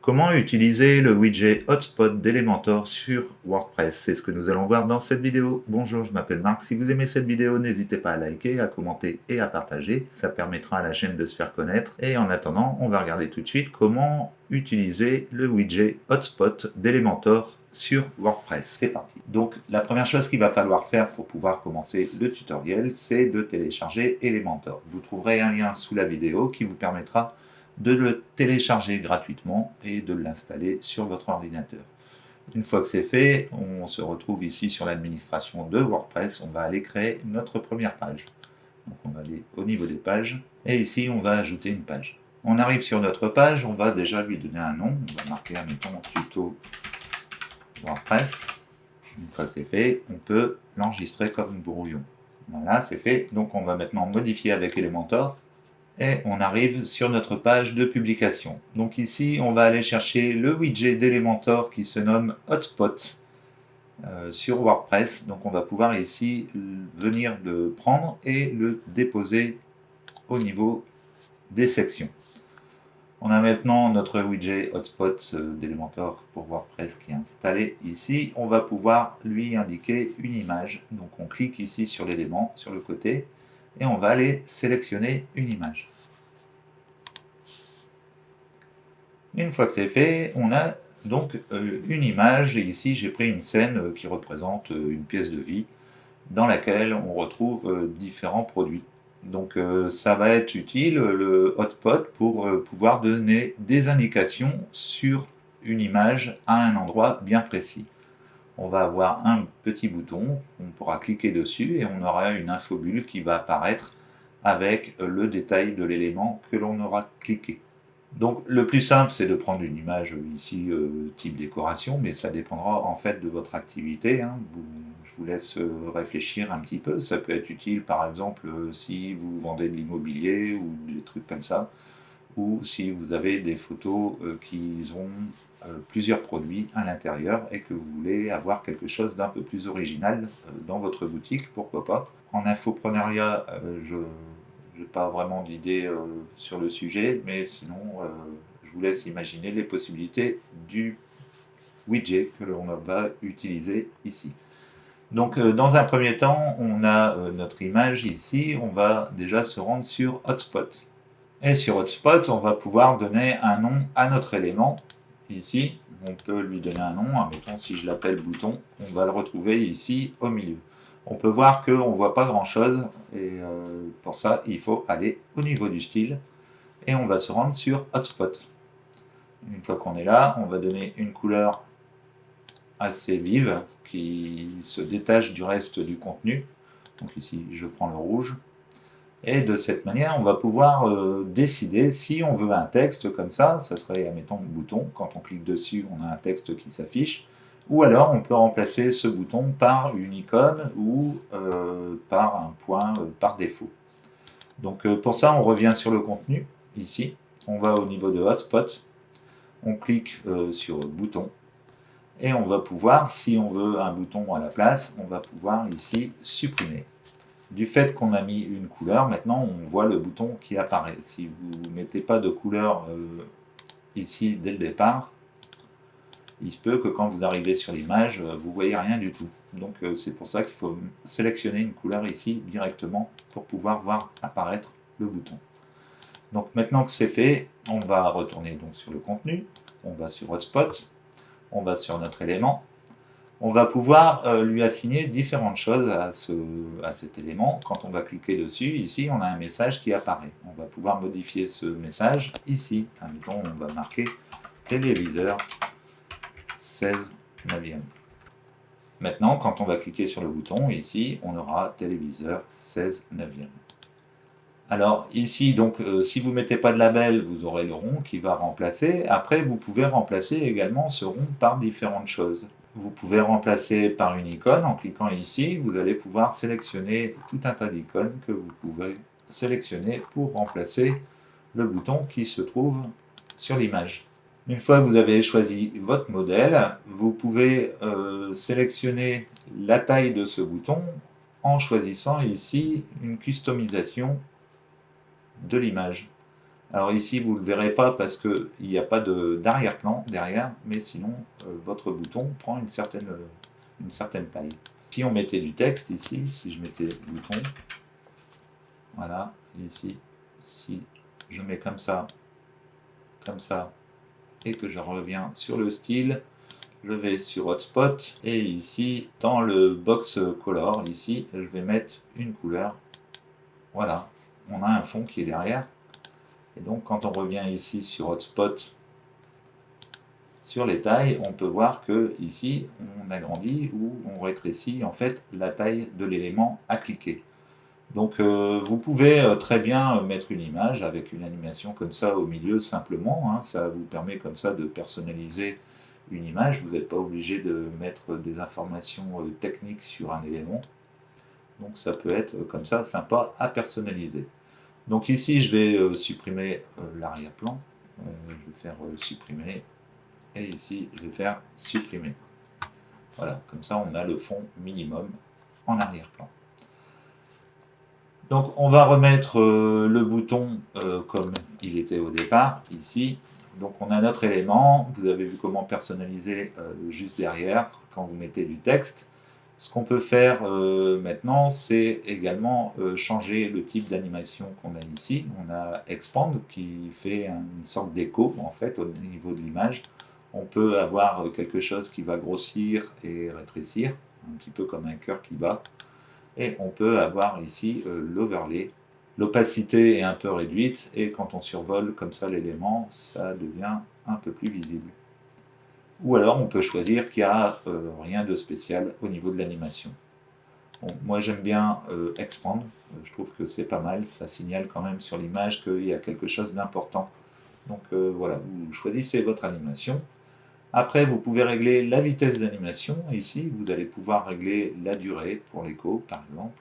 Comment utiliser le widget Hotspot d'Elementor sur WordPress? C'est ce que nous allons voir dans cette vidéo. Bonjour, je m'appelle Marc. Si vous aimez cette vidéo, n'hésitez pas à liker, à commenter et à partager. Ça permettra à la chaîne de se faire connaître. Et en attendant, on va regarder tout de suite comment utiliser le widget Hotspot d'Elementor sur WordPress. C'est parti. Donc la première chose qu'il va falloir faire pour pouvoir commencer le tutoriel, c'est de télécharger Elementor. Vous trouverez un lien sous la vidéo qui vous permettra de le télécharger gratuitement et de l'installer sur votre ordinateur. Une fois que c'est fait, on se retrouve ici sur l'administration de WordPress. On va aller créer notre première page. Donc on va aller au niveau des pages et ici on va ajouter une page. On arrive sur notre page, on va déjà lui donner un nom. On va marquer, admettons, tuto WordPress. Une fois que c'est fait, on peut l'enregistrer comme brouillon. Voilà, c'est fait. Donc on va maintenant modifier avec Elementor. Et on arrive sur notre page de publication. Donc ici, on va aller chercher le widget d'Elementor qui se nomme Hotspot sur WordPress. Donc on va pouvoir ici venir le prendre et le déposer au niveau des sections. On a maintenant notre widget Hotspot d'Elementor pour WordPress qui est installé ici. On va pouvoir lui indiquer une image. Donc on clique ici sur l'élément, sur le côté, et on va aller sélectionner une image. Une fois que c'est fait, on a donc une image, et ici j'ai pris une scène qui représente une pièce de vie dans laquelle on retrouve différents produits. Donc ça va être utile, le hotspot, pour pouvoir donner des indications sur une image à un endroit bien précis. On va avoir un petit bouton, on pourra cliquer dessus et on aura une infobulle qui va apparaître avec le détail de l'élément que l'on aura cliqué. Donc le plus simple, c'est de prendre une image ici type décoration, mais ça dépendra en fait de votre activité. Je vous laisse réfléchir un petit peu. Ça peut être utile par exemple si vous vendez de l'immobilier ou des trucs comme ça, ou si vous avez des photos qui ont plusieurs produits à l'intérieur et que vous voulez avoir quelque chose d'un peu plus original dans votre boutique, pourquoi pas. En infopreneuriat, je n'ai pas vraiment d'idée sur le sujet, mais sinon, je vous laisse imaginer les possibilités du widget que l'on va utiliser ici. Donc, dans un premier temps, on a notre image ici. On va déjà se rendre sur Hotspot. Et sur Hotspot, on va pouvoir donner un nom à notre élément. Ici, on peut lui donner un nom. Admettons, si je l'appelle bouton, on va le retrouver ici au milieu. On peut voir qu'on ne voit pas grand-chose. Et pour ça, il faut aller au niveau du style. Et on va se rendre sur Hotspot. Une fois qu'on est là, on va donner une couleur assez vive qui se détache du reste du contenu. Donc ici, je prends le rouge. Et de cette manière, on va pouvoir décider si on veut un texte comme ça serait, admettons, bouton. Quand on clique dessus, on a un texte qui s'affiche. Ou alors, on peut remplacer ce bouton par une icône ou par un point par défaut. Donc pour ça, on revient sur le contenu, ici. On va au niveau de Hotspot. On clique sur bouton. Et on va pouvoir, si on veut un bouton à la place, on va pouvoir ici supprimer. Du fait qu'on a mis une couleur, maintenant on voit le bouton qui apparaît. Si vous ne mettez pas de couleur ici dès le départ, il se peut que quand vous arrivez sur l'image, vous ne voyez rien du tout. Donc c'est pour ça qu'il faut sélectionner une couleur ici directement pour pouvoir voir apparaître le bouton. Donc maintenant que c'est fait, on va retourner donc sur le contenu, on va sur Hotspot, on va sur notre élément. On va pouvoir lui assigner différentes choses à cet élément. Quand on va cliquer dessus, ici, on a un message qui apparaît. On va pouvoir modifier ce message ici. Admettons, on va marquer téléviseur 16 neuvième. Maintenant, quand on va cliquer sur le bouton, ici, on aura téléviseur 16 neuvième. Alors ici, donc, si vous ne mettez pas de label, vous aurez le rond qui va remplacer. Après, vous pouvez remplacer également ce rond par différentes choses. Vous pouvez remplacer par une icône. En cliquant ici, vous allez pouvoir sélectionner tout un tas d'icônes que vous pouvez sélectionner pour remplacer le bouton qui se trouve sur l'image. Une fois que vous avez choisi votre modèle, vous pouvez sélectionner la taille de ce bouton en choisissant ici une customisation de l'image. Alors ici, vous ne le verrez pas parce qu'il n'y a pas d'arrière-plan derrière, mais sinon, votre bouton prend une certaine taille. Si on mettait du texte ici, si je mettais bouton, voilà, ici, si je mets comme ça, et que je reviens sur le style, je vais sur Hotspot, et ici, dans le box color, ici, je vais mettre une couleur. Voilà, on a un fond qui est derrière. Et donc, quand on revient ici sur Hotspot, sur les tailles, on peut voir que ici, on agrandit ou on rétrécit en fait la taille de l'élément à cliquer. Donc, vous pouvez très bien mettre une image avec une animation comme ça au milieu simplement. Hein, ça vous permet comme ça de personnaliser une image. Vous n'êtes pas obligé de mettre des informations techniques sur un élément. Donc, ça peut être comme ça sympa à personnaliser. Donc ici, je vais supprimer l'arrière-plan. Je vais faire supprimer. Et ici, je vais faire supprimer. Voilà, comme ça, on a le fond minimum en arrière-plan. Donc, on va remettre le bouton comme il était au départ, ici. Donc, on a notre élément. Vous avez vu comment personnaliser juste derrière quand vous mettez du texte. Ce qu'on peut faire maintenant, c'est également changer le type d'animation qu'on a ici. On a Expand qui fait une sorte d'écho en fait au niveau de l'image. On peut avoir quelque chose qui va grossir et rétrécir, un petit peu comme un cœur qui bat. Et on peut avoir ici l'overlay. L'opacité est un peu réduite et quand on survole comme ça l'élément, ça devient un peu plus visible. Ou alors on peut choisir qu'il n'y a rien de spécial au niveau de l'animation. Bon, moi j'aime bien Expand, je trouve que c'est pas mal, ça signale quand même sur l'image qu'il y a quelque chose d'important. Donc voilà, vous choisissez votre animation. Après vous pouvez régler la vitesse d'animation, ici vous allez pouvoir régler la durée pour l'écho par exemple.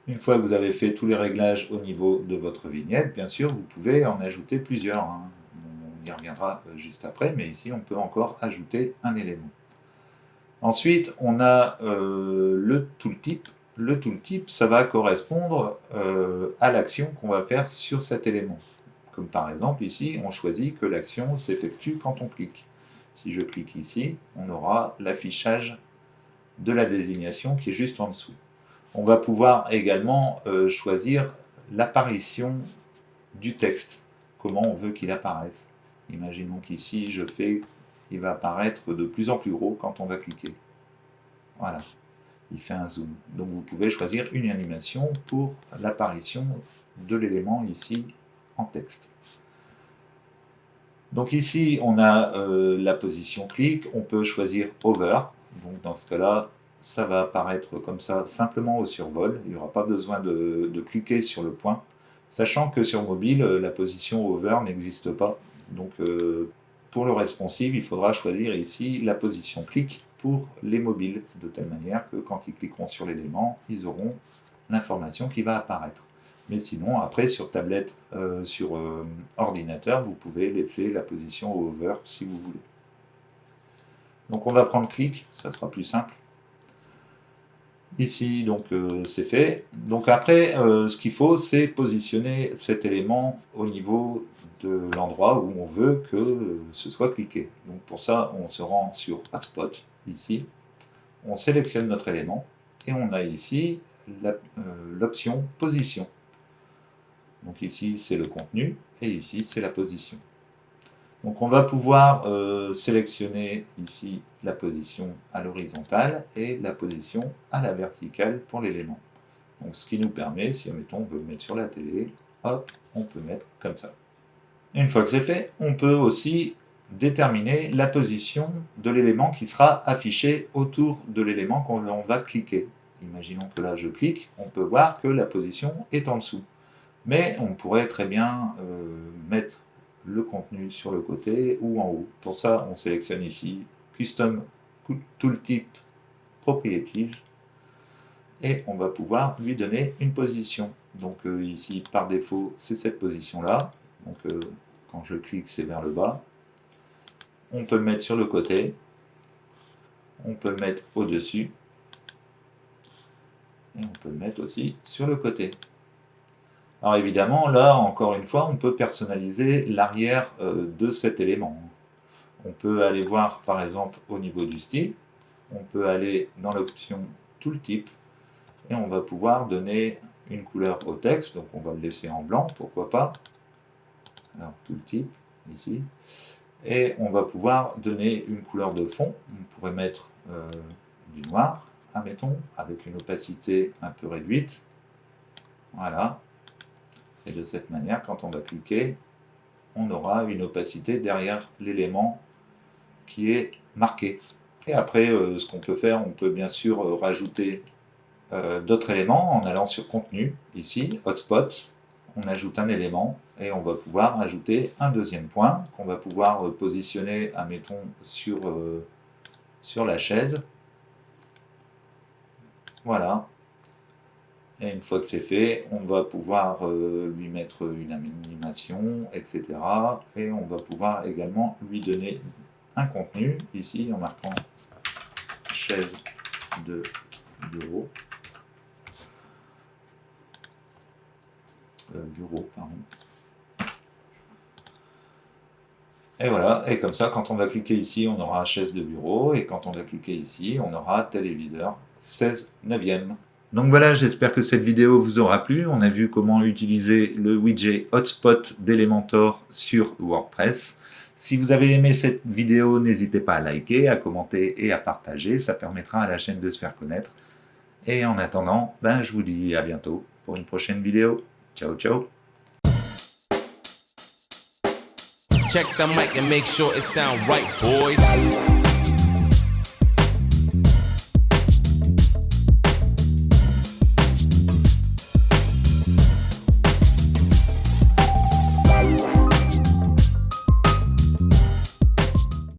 Une fois que vous avez fait tous les réglages au niveau de votre vignette, bien sûr, vous pouvez en ajouter plusieurs. Hein. On y reviendra juste après, mais ici, on peut encore ajouter un élément. Ensuite, on a le tooltip. Le tooltip, ça va correspondre à l'action qu'on va faire sur cet élément. Comme par exemple, ici, on choisit que l'action s'effectue quand on clique. Si je clique ici, on aura l'affichage de la désignation qui est juste en dessous. On va pouvoir également choisir l'apparition du texte, comment on veut qu'il apparaisse. Imaginons qu'ici, il va apparaître de plus en plus gros quand on va cliquer. Voilà, il fait un zoom. Donc vous pouvez choisir une animation pour l'apparition de l'élément ici en texte. Donc ici, on a la position clic, on peut choisir Hover. Donc dans ce cas-là, ça va apparaître comme ça, simplement au survol. Il n'y aura pas besoin de cliquer sur le point, sachant que sur mobile, la position Hover n'existe pas. Donc pour le responsive, il faudra choisir ici la position clic pour les mobiles, de telle manière que quand ils cliqueront sur l'élément, ils auront l'information qui va apparaître. Mais sinon, après, sur tablette, sur ordinateur, vous pouvez laisser la position hover si vous voulez. Donc on va prendre clic, ça sera plus simple. Ici, donc c'est fait. Donc après, ce qu'il faut, c'est positionner cet élément au niveau de l'endroit où on veut que ce soit cliqué. Donc pour ça, on se rend sur Hotspot, ici. On sélectionne notre élément et on a ici l'option position. Donc ici, c'est le contenu et ici, c'est la position. Donc on va pouvoir sélectionner ici la position à l'horizontale et la position à la verticale pour l'élément. Donc ce qui nous permet, si admettons on veut le mettre sur la télé, hop, on peut mettre comme ça. Une fois que c'est fait, on peut aussi déterminer la position de l'élément qui sera affiché autour de l'élément qu'on va cliquer. Imaginons que là je clique, on peut voir que la position est en dessous. Mais on pourrait très bien mettre le contenu sur le côté ou en haut. Pour ça, on sélectionne ici Custom Tooltip Properties et on va pouvoir lui donner une position. Donc ici, par défaut, c'est cette position-là. Donc quand je clique, c'est vers le bas. On peut le mettre sur le côté. On peut le mettre au-dessus. Et on peut le mettre aussi sur le côté. Alors évidemment, là, encore une fois, on peut personnaliser l'arrière de cet élément. On peut aller voir, par exemple, au niveau du style. On peut aller dans l'option Tooltip et on va pouvoir donner une couleur au texte. Donc on va le laisser en blanc, pourquoi pas. Alors Tooltip, ici. Et on va pouvoir donner une couleur de fond. On pourrait mettre du noir, admettons, avec une opacité un peu réduite. Voilà. Et de cette manière, quand on va cliquer, on aura une opacité derrière l'élément qui est marqué. Et après, ce qu'on peut faire, on peut bien sûr rajouter d'autres éléments en allant sur Contenu, ici, Hotspot. On ajoute un élément et on va pouvoir ajouter un deuxième point qu'on va pouvoir positionner, admettons, sur la chaise. Voilà. Et une fois que c'est fait, on va pouvoir lui mettre une animation, etc. Et on va pouvoir également lui donner un contenu, ici, en marquant chaise de bureau. Et voilà, et comme ça, quand on va cliquer ici, on aura chaise de bureau, et quand on va cliquer ici, on aura téléviseur 16/9. Donc voilà, j'espère que cette vidéo vous aura plu. On a vu comment utiliser le widget Hotspot d'Elementor sur WordPress. Si vous avez aimé cette vidéo, n'hésitez pas à liker, à commenter et à partager. Ça permettra à la chaîne de se faire connaître. Et en attendant, je vous dis à bientôt pour une prochaine vidéo. Ciao, ciao. Check the mic and make sure it sound right, boys.